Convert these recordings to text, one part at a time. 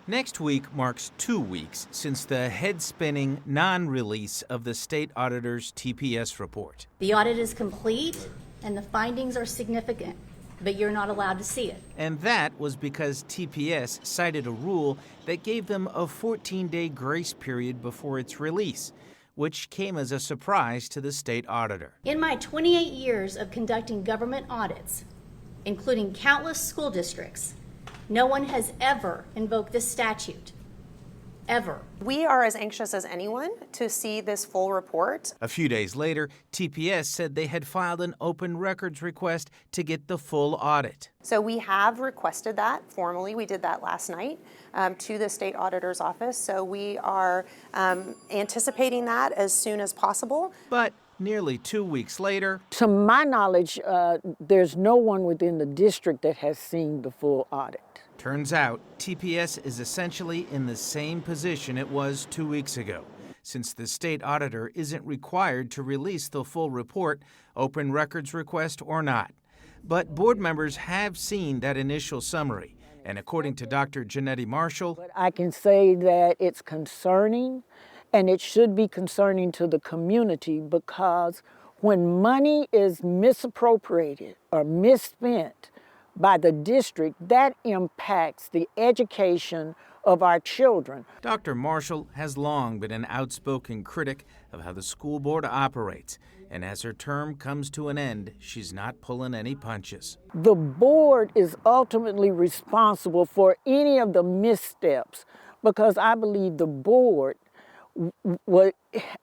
Next week marks 2 weeks since the head-spinning non-release of the state auditor's TPS report. The audit is complete and the findings are significant, but you're not allowed to see it. And that was because TPS cited a rule that gave them a 14-day grace period before its release, which came as a surprise to the state auditor. In my 28 years of conducting government audits, including countless school districts, no one has ever invoked this statute. Ever. We are as anxious as anyone to see this full report. A few days later, TPS said they had filed an open records request to get the full audit. So we have requested that formally. We did that last night to the state auditor's office. So we are anticipating that as soon as possible. But nearly 2 weeks later, to my knowledge, there's no one within the district that has seen the full audit. turns out TPS is essentially in the same position it was 2 weeks ago, since the state auditor isn't required to release the full report, open records request or not. But board members have seen that initial summary, and according to Dr. Janetti Marshall, But I can say that it's concerning, and it should be concerning to the community, because when money is misappropriated or misspent by the district, that impacts the education of our children. Dr. Marshall has long been an outspoken critic of how the school board operates, and as her term comes to an end, she's not pulling any punches. The board is ultimately responsible for any of the missteps, because I believe the board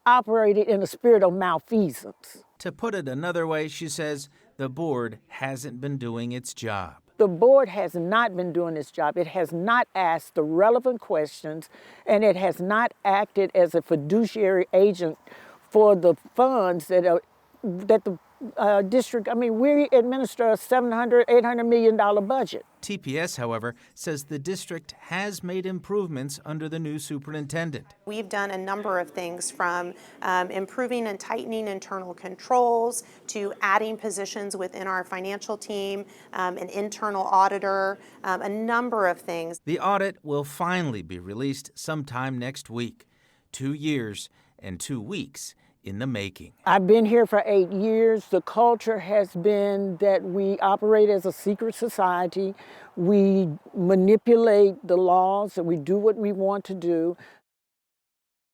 operated in a spirit of malfeasance. To put it another way, she says, the board hasn't been doing its job. The board has not been doing its job. It has not asked the relevant questions, and it has not acted as a fiduciary agent for the funds that the district, we administer a $700, $800 million budget. TPS, however, says the district has made improvements under the new superintendent. We've done a number of things, from improving and tightening internal controls to adding positions within our financial team, an internal auditor, a number of things. The audit will finally be released sometime next week. 2 years and 2 weeks in the making. I've been here for 8 years. The culture has been that we operate as a secret society. We manipulate the laws, and we do what we want to do.